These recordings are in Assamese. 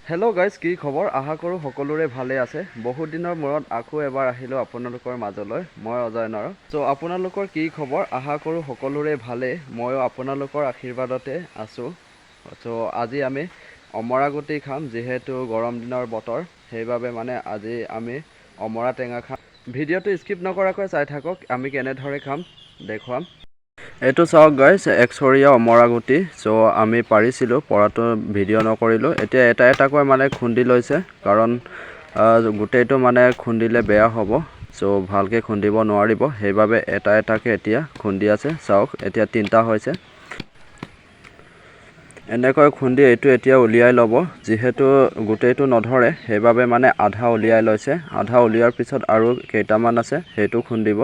হেল্ল' গাইজ, কি খবৰ? আশা কৰোঁ সকলোৰে ভালে আছে। বহুত দিনৰ মূৰত আকৌ এবাৰ আহিলোঁ আপোনালোকৰ মাজলৈ। মই অজয় নৰ। চ' আপোনালোকৰ কি খবৰ? আশা কৰোঁ সকলোৰে ভালেই। ময়ো আপোনালোকৰ আশীৰ্বাদতে আছোঁ। চ' আজি আমি অমৰাগুটি খাম, যিহেতু গৰম দিনৰ বতৰ। সেইবাবে মানে আজি আমি অমৰা টেঙা খাম। ভিডিঅ'টো স্কিপ নকৰাকৈ চাই থাকক, আমি কেনেদৰে খাম দেখুৱাম। এইটো চাওক গাইজ, একচৰীয়া অমৰাগুটি। চ' আমি পাৰিছিলোঁ, পৰাটো ভিডিঅ' নকৰিলোঁ। এতিয়া এটা এটাকৈ মানে খুন্দি লৈছে, কাৰণ গোটেইটো মানে খুন্দিলে বেয়া হ'ব। চ' ভালকৈ খুন্দিব নোৱাৰিব, সেইবাবে এটা এটাকৈ এতিয়া খুন্দি আছে। চাওক, এতিয়া 3টা হৈছে। এনেকৈ খুন্দি এইটো এতিয়া উলিয়াই ল'ব। যিহেতু গোটেইটো নধৰে, সেইবাবে মানে আধা উলিয়াই লৈছে। আধা উলিওৱাৰ পিছত আৰু কেইটামান আছে, সেইটো খুন্দিব।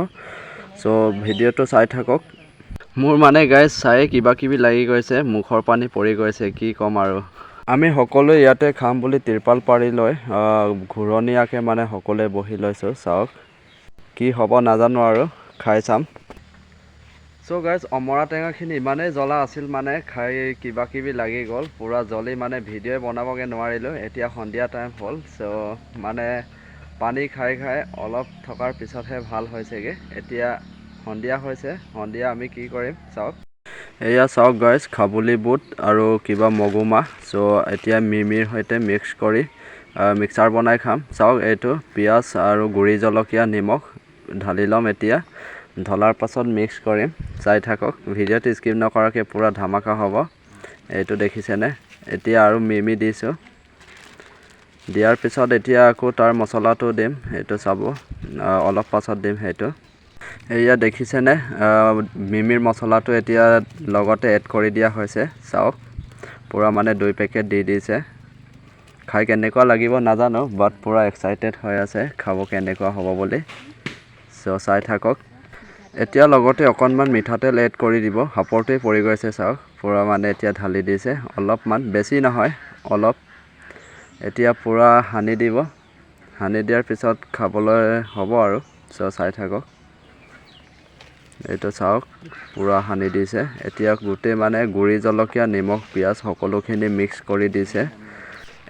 চ' ভিডিঅ'টো চাই থাকক। মোৰ মানে গাইজ চাই কিবা কিবি লাগি গৈছে, মুখৰ পানী পৰি গৈছে, কি ক'ম আৰু। আমি সকলোৱে ইয়াতে খাম বুলি তিৰপাল পাৰি লৈ ঘূৰণীয়াকৈ মানে সকলোৱে বহি লৈছোঁ। চাওক, কি হ'ব নাজানো আৰু, খাই চাম। চ' গাইজ, অমৰা টেঙাখিনি ইমানেই জ্বলা আছিল, মানে খাই কিবা কিবি লাগি গ'ল। পূৰা জ্বলি মানে ভিডিঅ'ই বনাবগৈ নোৱাৰিলোঁ। এতিয়া সন্ধিয়া টাইম হ'ল, চ' মানে পানী খাই খাই অলপ থকাৰ পিছতহে ভাল হৈছেগৈ। এতিয়া সন্ধিয়া হৈছে, সন্ধিয়া আমি কি কৰিম চাওক। এয়া চাওক গাইজ, কাবুলী বুট আৰু কিবা মগুমাহ। চ' এতিয়া মিমিৰ সৈতে মিক্স কৰি মিক্সাৰ বনাই খাম। চাওক, এইটো পিঁয়াজ আৰু গুড়ি জলকীয়া নিমখ ঢালি ল'ম। এতিয়া ঢলাৰ পাছত মিক্স কৰিম। চাই থাকক, ভিডিঅ'টো স্কিপ নকৰাকৈ পূৰা ধামাকা হ'ব। এইটো দেখিছেনে? এতিয়া আৰু মিমি দিছোঁ। দিয়াৰ পিছত এতিয়া আকৌ তাৰ মছলাটো দিম, সেইটো চাব। অলপ পাছত দিম সেইটো। এয়া দেখিছেনে, মিমিৰ মছলাটো এতিয়া লগতে এড কৰি দিয়া হৈছে। চাওক, পূৰা মানে 2 পেকেট দি দিছে। খাই কেনেকুৱা লাগিব নাজানো, বাট পূৰা এক্সাইটেড হৈ আছে খাব কেনেকুৱা হ'ব বুলি। চ' চাই থাকক। এতিয়া লগতে অকণমান মিঠাতেল এড কৰি দিব। সাপৰটোৱে পৰি গৈছে, চাওক। পূৰা মানে এতিয়া ঢালি দিছে অলপমান, বেছি নহয়, অলপ। এতিয়া পূৰা সানি দিব। সানি দিয়াৰ পিছত খাবলৈ হ'ব আৰু। চ' চাই থাকক। এইটো চাওক, পূৰা সানি দিছে। এতিয়া গোটেই মানে গুড়ি জলকীয়া, নিমখ, পিঁয়াজ সকলোখিনি মিক্স কৰি দিছে।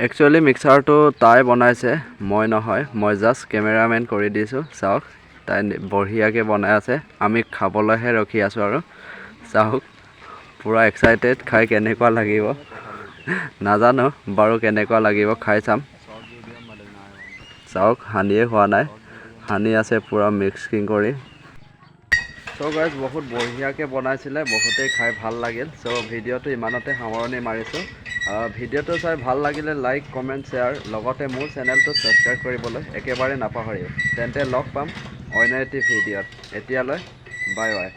একচুৱেলি মিক্সাৰটো তাই বনাইছে, মই নহয়। মই জাষ্ট কেমেৰামেন কৰি দিছোঁ। চাওক, তাই বঢ়িয়াকৈ বনাই আছে, আমি খাবলৈহে ৰখি আছোঁ আৰু। চাওক, পূৰা এক্সাইটেড, খাই কেনেকুৱা লাগিব নাজানো বাৰু, কেনেকুৱা লাগিব খাই চাম। চাওক, সানিয়ে হোৱা নাই, সানি আছে পূৰা মিক্সিং কৰি। চ' গাইজ, বহুত বঢ়িয়াকৈ বনাইছিলে, বহুতেই খাই ভাল লাগিল। চ' ভিডিঅ'টো ইমানতে সামৰণি মাৰিছোঁ। ভিডিঅ'টো চাই ভাল লাগিলে লাইক, কমেণ্ট, শ্বেয়াৰ, লগতে মোৰ চেনেলটো ছাবস্ক্ৰাইব কৰিবলৈ একেবাৰে নাপাহৰিব। তেন্তে লগ পাম অন্য এটি ভিডিঅ'ত। এতিয়ালৈ বাই বাই।